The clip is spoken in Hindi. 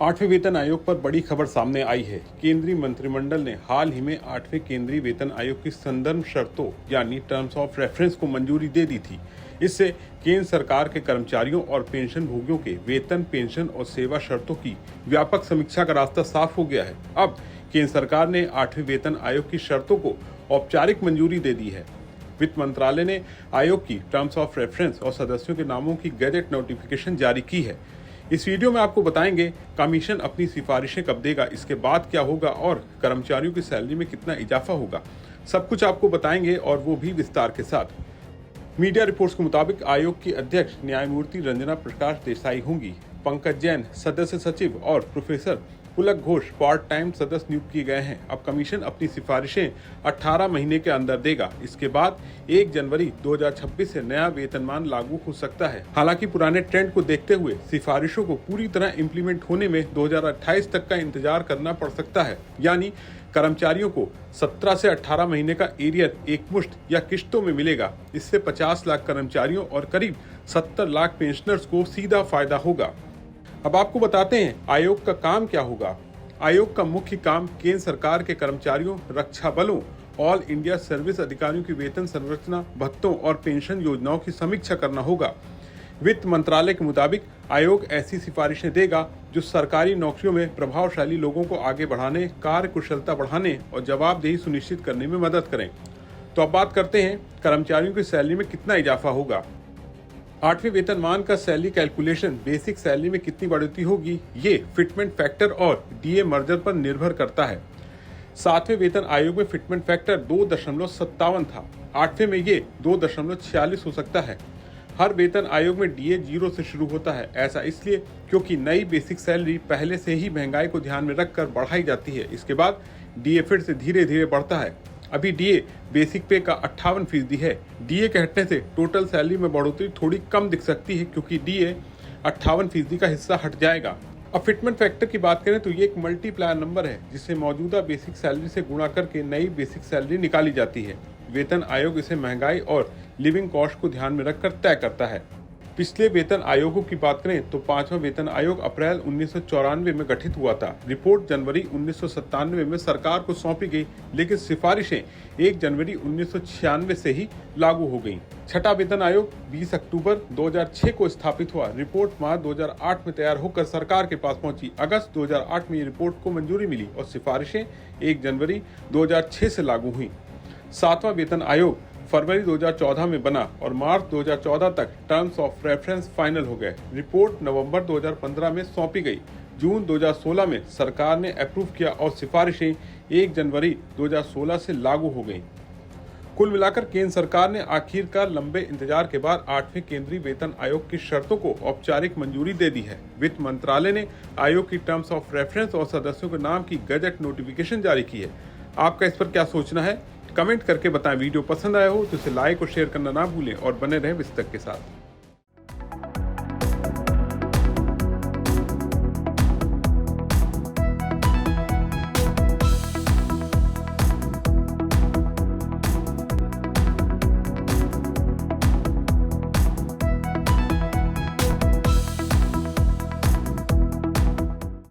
आठवें वेतन आयोग पर बड़ी खबर सामने आई है। केंद्रीय मंत्रिमंडल ने हाल ही में आठवें केंद्रीय वेतन आयोग की संदर्भ शर्तों यानी टर्म्स ऑफ रेफरेंस को मंजूरी दे दी थी। इससे केंद्र सरकार के कर्मचारियों और पेंशन भोगियों के वेतन, पेंशन और सेवा शर्तों की व्यापक समीक्षा का रास्ता साफ हो गया है। अब केंद्र सरकार ने आठवें वेतन आयोग की शर्तों को औपचारिक मंजूरी दे दी है। वित्त मंत्रालय ने आयोग की टर्म्स ऑफ रेफरेंस और सदस्यों के नामों की गैजेट नोटिफिकेशन जारी की है। इस वीडियो में आपको बताएंगे कमीशन अपनी सिफारिशें कब देगा, इसके बाद क्या होगा और कर्मचारियों की सैलरी में कितना इजाफा होगा। सब कुछ आपको बताएंगे और वो भी विस्तार के साथ। मीडिया रिपोर्ट्स के मुताबिक आयोग की अध्यक्ष न्यायमूर्ति रंजना प्रकाश देसाई होंगी। पंकज जैन सदस्य सचिव और प्रोफेसर पुलक घोष पार्ट टाइम सदस्य नियुक्त किए गए हैं। अब कमीशन अपनी सिफारिशें 18 महीने के अंदर देगा। इसके बाद 1 जनवरी 2026 से नया वेतनमान लागू हो सकता है। हालांकि पुराने ट्रेंड को देखते हुए सिफारिशों को पूरी तरह इम्प्लीमेंट होने में 2028 तक का इंतजार करना पड़ सकता है। यानी कर्मचारियों को 17 से 18 महीने का एरियर एकमुश्त या किश्तों में मिलेगा। इससे 50 लाख कर्मचारियों और करीब 70 लाख पेंशनर्स को सीधा फायदा होगा। अब आपको बताते हैं आयोग का काम क्या होगा। आयोग का मुख्य काम केंद्र सरकार के कर्मचारियों, रक्षा बलों, ऑल इंडिया सर्विस अधिकारियों की वेतन संरचना, भत्तों और पेंशन योजनाओं की समीक्षा करना होगा। वित्त मंत्रालय के मुताबिक आयोग ऐसी सिफारिशें देगा जो सरकारी नौकरियों में प्रभावशाली लोगों को आगे बढ़ाने, कार्य कुशलता बढ़ाने और जवाबदेही सुनिश्चित करने में मदद करें। तो अब बात करते हैं कर्मचारियों की सैलरी में कितना इजाफा होगा। आठवें वेतनमान का सैलरी कैलकुलेशन बेसिक सैलरी में कितनी बढ़ोतरी होगी, ये फिटमेंट फैक्टर और डीए मर्जर पर निर्भर करता है। 7वें वेतन आयोग में फिटमेंट फैक्टर 2.57 था। 8वें में ये 2.46 हो सकता है। हर वेतन आयोग में डीए 0 से शुरू होता है। ऐसा इसलिए क्योंकि नई बेसिक सैलरी पहले से ही महंगाई को ध्यान में रखकर बढ़ाई जाती है। इसके बाद डीए फिर से धीरे धीरे बढ़ता है। अभी डीए बेसिक पे का 58% है। डीए के हटने से टोटल सैलरी में बढ़ोतरी थोड़ी कम दिख सकती है क्योंकि डीए 58% का हिस्सा हट जाएगा। अब फिटमेंट फैक्टर की बात करें तो ये एक मल्टीप्लायर नंबर है जिसे मौजूदा बेसिक सैलरी से गुणा करके नई बेसिक सैलरी निकाली जाती है। वेतन आयोग इसे महंगाई और लिविंग कॉस्ट को ध्यान में रखकर तय करता है। पिछले वेतन आयोगों की बात करें तो 5वां वेतन आयोग अप्रैल 1994 में गठित हुआ था। रिपोर्ट जनवरी 1997 में सरकार को सौंपी गई, लेकिन सिफारिशें 1 जनवरी 1996 से ही लागू हो गईं। छठा वेतन आयोग 20 अक्टूबर 2006 को स्थापित हुआ। रिपोर्ट मार्च 2008 में तैयार होकर सरकार के पास पहुंची। अगस्त 2008 में ये रिपोर्ट को मंजूरी मिली और सिफारिशें 1 जनवरी 2006 से लागू हुई। 7वां वेतन आयोग फरवरी 2014 में बना और मार्च 2014 तक टर्म्स ऑफ रेफरेंस फाइनल हो गए। रिपोर्ट नवंबर 2015 में सौंपी गई। जून 2016 में सरकार ने अप्रूव किया और सिफारिशें 1 जनवरी 2016 से लागू हो गईं। कुल मिलाकर केंद्र सरकार ने आखिरकार लंबे इंतजार के बाद 8वें केंद्रीय वेतन आयोग की शर्तों को औपचारिक मंजूरी दे दी है। वित्त मंत्रालय ने आयोग की टर्म्स ऑफ रेफरेंस और सदस्यों के नाम की गैजेट नोटिफिकेशन जारी की है। आपका इस पर क्या सोचना है, कमेंट करके बताएं। वीडियो पसंद आया हो तो इसे लाइक और शेयर करना ना भूलें और बने रहें विस्तक के साथ।